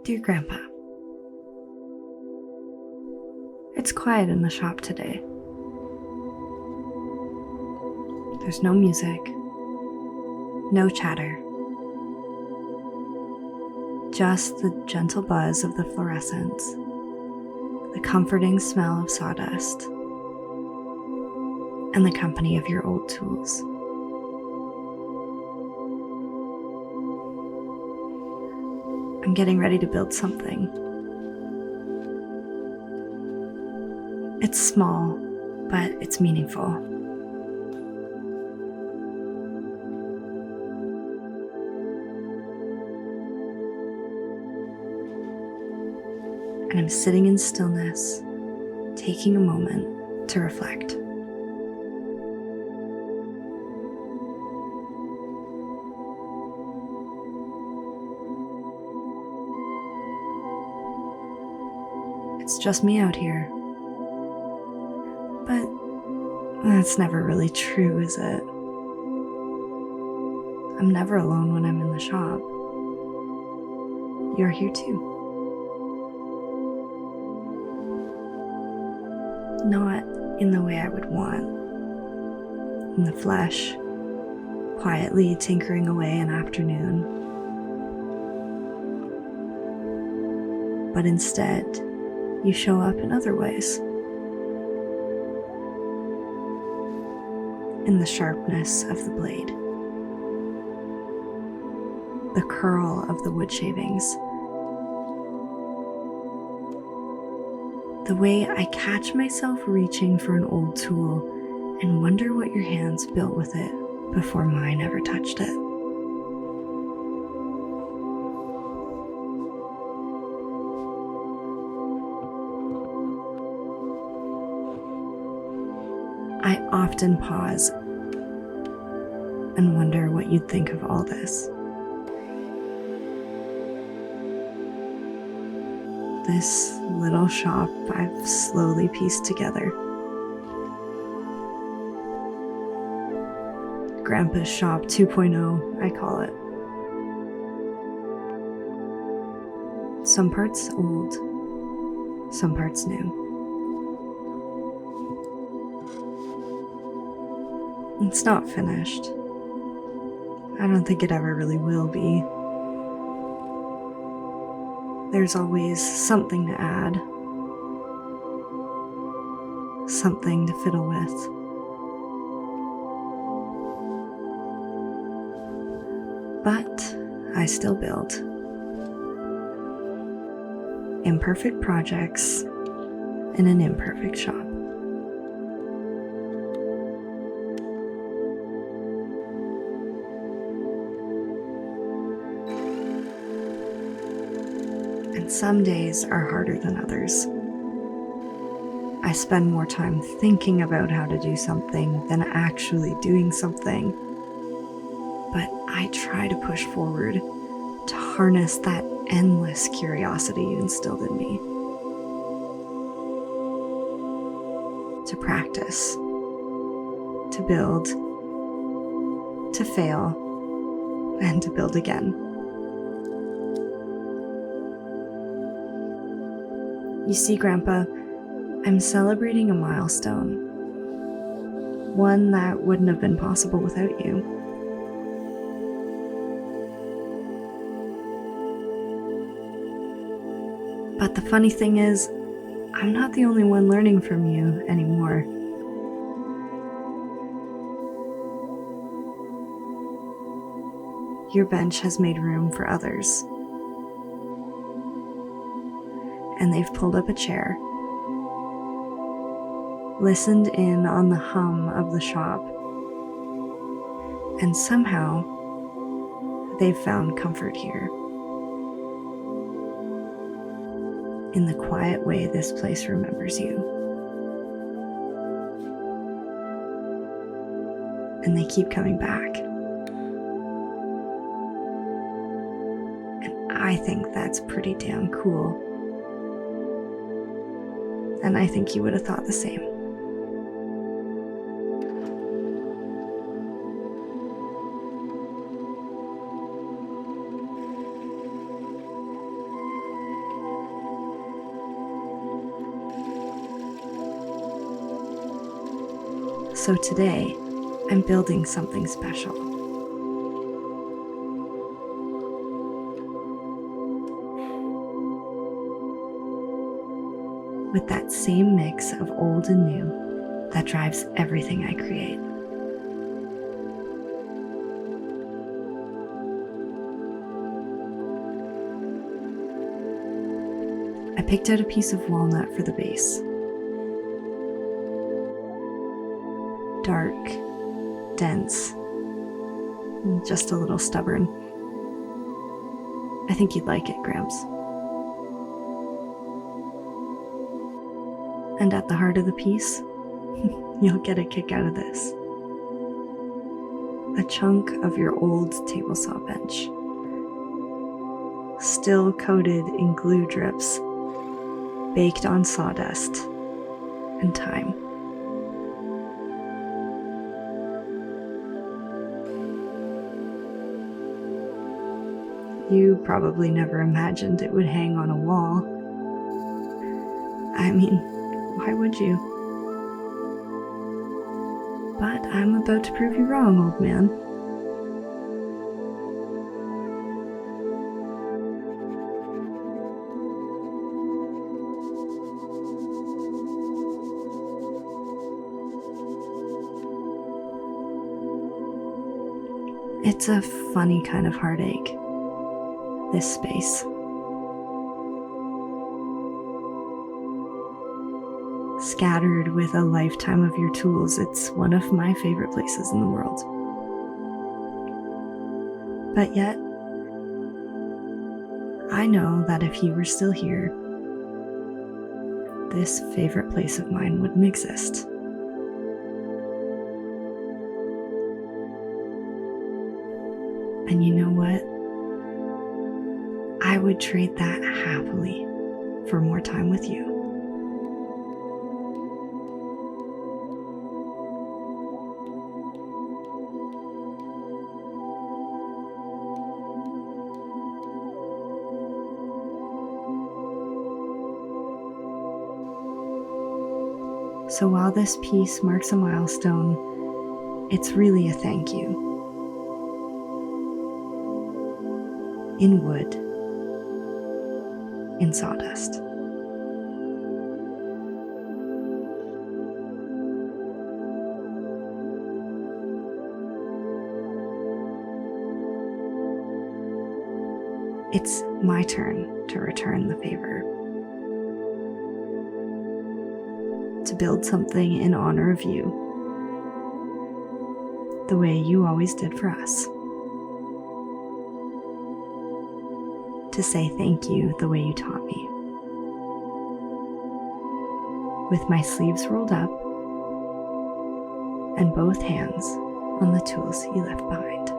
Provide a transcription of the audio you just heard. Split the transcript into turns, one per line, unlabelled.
Dear Grandpa, it's quiet in the shop today. There's no music, no chatter, just the gentle buzz of the fluorescents, the comforting smell of sawdust, and the company of your old tools. I'm getting ready to build something. It's small, but it's meaningful. And I'm sitting in stillness, taking a moment to reflect. It's just me out here. But that's never really true, is it? I'm never alone when I'm in the shop. You're here too. Not in the way I would want. In the flesh, quietly tinkering away an afternoon. But instead, you show up in other ways. In the sharpness of the blade, the curl of the wood shavings, the way I catch myself reaching for an old tool and wonder what your hands built with it before mine ever touched it. I often pause and wonder what you'd think of all this. This little shop I've slowly pieced together. Grampa's shop 2.0, I call it. Some parts old, some parts new. It's not finished. I don't think it ever really will be. There's always something to add, something to fiddle with. But I still build. Imperfect projects in an imperfect shop. And some days are harder than others. I spend more time thinking about how to do something than actually doing something. But I try to push forward to harness that endless curiosity you instilled in me. To practice, to build, to fail, and to build again. You see, Grandpa, I'm celebrating a milestone. One that wouldn't have been possible without you. But the funny thing is, I'm not the only one learning from you anymore. Your bench has made room for others. And they've pulled up a chair, listened in on the hum of the shop, and somehow they've found comfort here. In the quiet way this place remembers you. And they keep coming back. And I think that's pretty damn cool. And I think you would have thought the same. So today, I'm building something special. With that same mix of old and new that drives everything I create. I picked out a piece of walnut for the base. Dark, dense, and just a little stubborn. I think you'd like it, Gramps. And at the heart of the piece, you'll get a kick out of this. A chunk of your old table saw bench. Still coated in glue drips, baked on sawdust and time. You probably never imagined it would hang on a wall. I mean, why would you? But I'm about to prove you wrong, old man. It's a funny kind of heartache, this space. Scattered with a lifetime of your tools, it's one of my favorite places in the world. But yet, I know that if you were still here, this favorite place of mine wouldn't exist. And you know what? I would trade that happily for more time with you. So while this piece marks a milestone, it's really a thank you. In wood, in sawdust. It's my turn to return the favor. To build something in honor of you, the way you always did for us. To say thank you the way you taught me. With my sleeves rolled up and both hands on the tools you left behind.